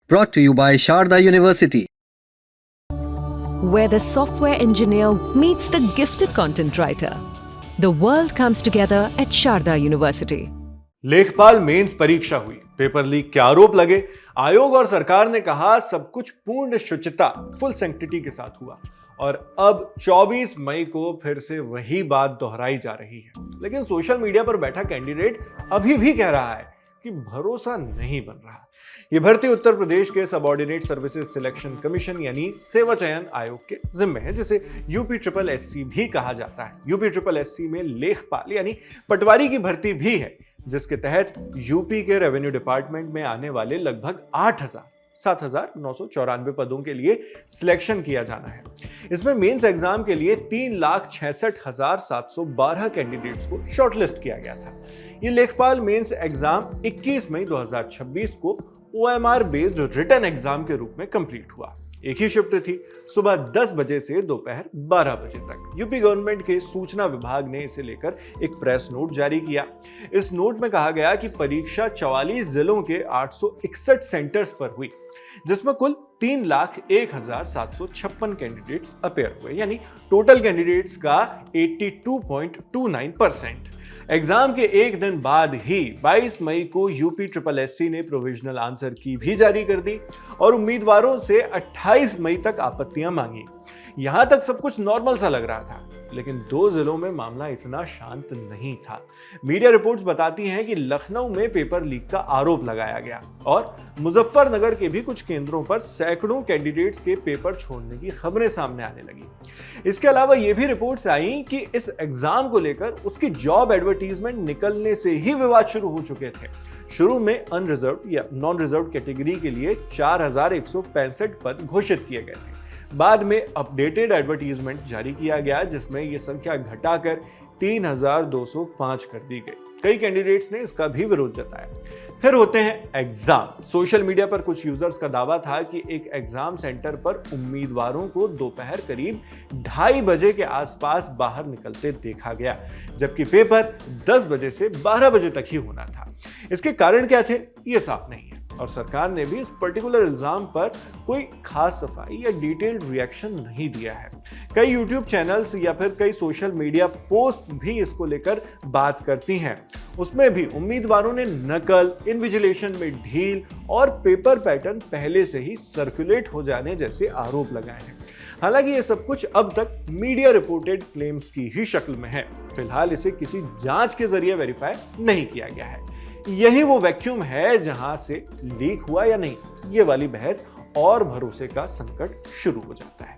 Brought to you by Sharda University. Where the software engineer meets the gifted content writer. The world comes together at Sharda University. लेखपाल mains परीक्षा हुई, paper leak के आरोप लगे। आयोग और सरकार ने कहा सब कुछ पूर्ण शुचिता फुल सैंक्टिटी के साथ हुआ और अब 24 मई को फिर से वही बात दोहराई जा रही है। लेकिन सोशल मीडिया पर बैठा कैंडिडेट अभी भी कह रहा है कि भरोसा नहीं बन रहा। ये भर्ती उत्तर प्रदेश के सबऑर्डिनेट सर्विसेज सिलेक्शन कमीशन यानी सेवा चयन आयोग के जिम्मे है, जिसे UPSSC भी कहा जाता है। UPSSC में लेखपाल यानी पटवारी की भर्ती भी है, जिसके तहत यूपी के रेवेन्यू डिपार्टमेंट में आने वाले लगभग 7,994 पदों के लिए सिलेक्शन किया जाना है। इसमें मेंस एग्जाम के लिए 3,66,712 कैंडिडेट्स को शॉर्टलिस्ट किया गया था। ये लेखपाल मेंस एग्जाम 21 मई 2026 को OMR बेस्ड रिटन एग्जाम के रूप में कंप्लीट हुआ। एक ही शिफ्ट थी, सुबह 10 बजे से दोपहर 12 बजे तक। यूपी गवर्नमेंट के सूचना विभाग ने इसे लेकर एक प्रेस नोट जारी किया। इस नोट में कहा गया कि परीक्षा 44 जिलों के 861 सेंटर्स पर हुई, जिसमें कुल 3,01,756 कैंडिडेट्स अपेयर हुए, यानी टोटल कैंडिडेट्स का 82.29%। एग्जाम के एक दिन बाद ही 22 मई को UPSSC ने प्रोविजनल आंसर की भी जारी कर दी और उम्मीदवारों से 28 मई तक आपत्तियां मांगी। यहां तक सब कुछ नॉर्मल सा लग रहा था, लेकिन 2 जिलों में मामला इतना शांत नहीं था। मीडिया रिपोर्ट्स बताती हैं कि लखनऊ में पेपर लीक का आरोप लगाया गया और मुजफ्फरनगर के भी कुछ केंद्रों पर सैकड़ों कैंडिडेट्स के पेपर छोड़ने की खबरें सामने आने लगी। इसके अलावा यह भी रिपोर्ट्स आई कि इस एग्जाम को लेकर उसकी जॉब एडवर्टीजमेंट निकलने से ही विवाद शुरू हो चुके थे। शुरू में अनरिजर्व्ड या नॉन रिजर्व्ड कैटेगरी के लिए 4,165 पद घोषित किए गए थे। बाद में अपडेटेड एडवर्टीजमेंट जारी किया गया, जिसमें यह संख्या घटाकर 3,205 कर दी गई। कई कैंडिडेट्स ने इसका भी विरोध जताया। फिर होते हैं एग्जाम। सोशल मीडिया पर कुछ यूजर्स का दावा था कि एक एग्जाम सेंटर पर उम्मीदवारों को दोपहर करीब 2:30 बजे के आसपास बाहर निकलते देखा गया, जबकि पेपर 10 बजे से 12 बजे तक ही होना था। इसके कारण क्या थे, ये साफ नहीं है और सरकार ने भी इस पर्टिकुलर इल्जाम पर कोई खास सफाई या डिटेल्ड रिएक्शन नहीं दिया है। कई YouTube चैनल्स या फिर कई सोशल मीडिया पोस्ट भी इसको लेकर बात करती हैं। उसमें भी उम्मीदवारों ने नकल, इन्विजिलेशन में ढील और पेपर पैटर्न पहले से ही सर्कुलेट हो जाने जैसे आरोप लगाए हैं। हालांकि ये सब कुछ अब तक मीडिया रिपोर्टेड क्लेम्स की ही शक्ल में है। फिलहाल इसे किसी जांच के जरिए वेरीफाई नहीं किया गया है। यही वो वैक्यूम है जहां से लीक हुआ या नहीं, ये वाली बहस और भरोसे का संकट शुरू हो जाता है।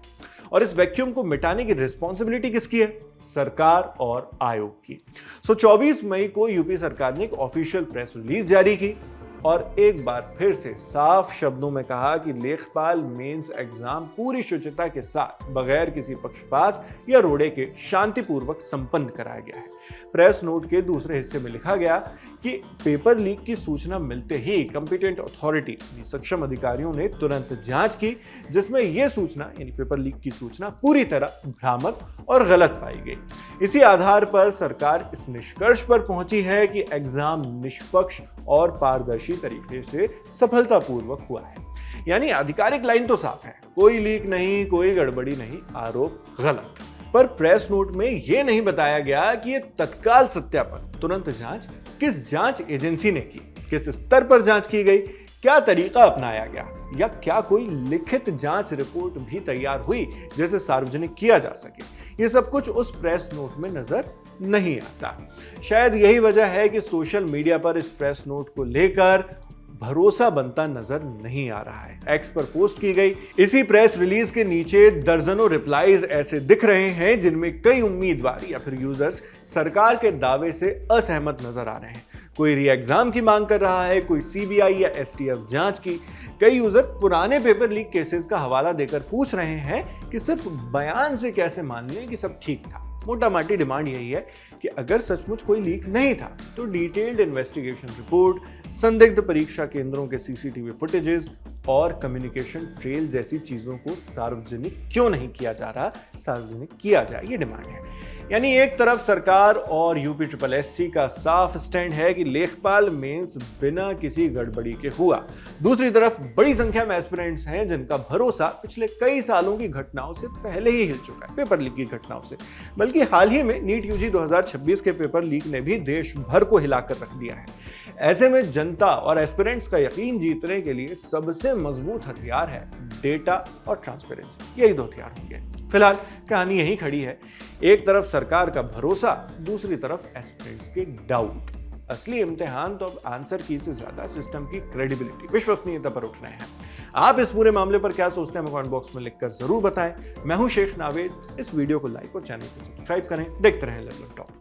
और इस वैक्यूम को मिटाने की रिस्पॉन्सिबिलिटी किसकी है? सरकार और आयोग की। 24 मई को यूपी सरकार ने एक ऑफिशियल प्रेस रिलीज जारी की और एक बार फिर से साफ शब्दों में कहा कि लेखपाल मेंस एग्जाम पूरी शुचिता के साथ बगैर किसी पक्षपात या रोड़े के शांतिपूर्वक संपन्न कराया गया है। प्रेस नोट के दूसरे हिस्से में लिखा गया कि पेपर लीक की सूचना मिलते ही कॉम्पिटेंट अथॉरिटी सक्षम अधिकारियों ने तुरंत जांच की, जिसमें यह सूचना यानी पेपर लीक की सूचना पूरी तरह भ्रामक और गलत पाई गई। इसी आधार पर सरकार इस निष्कर्ष पर पहुंची है कि एग्जाम निष्पक्ष और पारदर्शी तरीके से सफलतापूर्वक हुआ है। यानी आधिकारिक लाइन तो साफ है, कोई लीक नहीं, कोई गड़बड़ी नहीं, आरोप गलत। पर प्रेस नोट में यह नहीं बताया गया कि यह तत्काल सत्यापन, तुरंत जांच किस जांच एजेंसी ने की, किस स्तर पर जांच की गई, क्या तरीका अपनाया गया, या क्या कोई लिखित जांच रिपोर्ट भी तैयार हुई जिसे सार्वजनिक किया जा सके। ये सब कुछ उस प्रेस नोट में नजर नहीं आता। शायद यही वजह है कि सोशल मीडिया पर इस प्रेस नोट को लेकर भरोसा बनता नजर नहीं आ रहा है। एक्स पर पोस्ट की गई इसी प्रेस रिलीज के नीचे दर्जनों रिप्लाईज ऐसे दिख रहे हैं जिनमें कई उम्मीदवार या फिर यूजर्स सरकार के दावे से असहमत नजर आ रहे हैं। कोई री एग्जाम की मांग कर रहा है, कोई CBI या STF जांच की। कई यूजर पुराने पेपर लीक केसेस का हवाला देकर पूछ रहे हैं कि सिर्फ बयान से कैसे मान लें कि सब ठीक था। मोटा माटी डिमांड यही है कि अगर सचमुच कोई लीक नहीं था तो डिटेल्ड इन्वेस्टिगेशन रिपोर्ट, संदिग्ध परीक्षा केंद्रों के CCTV फुटेजेस और कम्युनिकेशन ट्रेल जैसी चीजों को सार्वजनिक क्यों नहीं किया जा रहा, सार्वजनिक किया जाए, ये डिमांड है। यानी एक तरफ सरकार और यूपीएससी का साफ स्टैंड है कि लेखपाल मेंस बिना किसी गड़बड़ी के हुआ, दूसरी तरफ बड़ी संख्या में एस्पिरेंट्स हैं जिनका भरोसा पिछले कई सालों की घटनाओं से पहले ही हिल चुका है, पेपर लीक की घटनाओं से। बल्कि हाल ही में नीट यूजी 2026 के पेपर लीक ने भी देश भर को हिलाकर रख दिया है। ऐसे में जनता और एस्पिरेंट्स का यकीन जीतने के लिए सबसे मजबूत हथियार है डेटा और ट्रांसपेरेंसी। यही दो हथियार होंगे। फिलहाल कहानी यही खड़ी है, एक तरफ सरकार का भरोसा, दूसरी तरफ एस्पिरेंट्स के डाउट। असली इम्तिहान तो अब आंसर की से ज्यादा सिस्टम की क्रेडिबिलिटी, विश्वसनीयता पर उठ रहे हैं। आप इस पूरे मामले पर क्या सोचते हैं, हमें कमेंट बॉक्स में लिखकर जरूर बताएं। मैं हूं शेख नावेद। इस वीडियो को लाइक और चैनल को सब्सक्राइब करें। देखते रहें लर्न टॉप।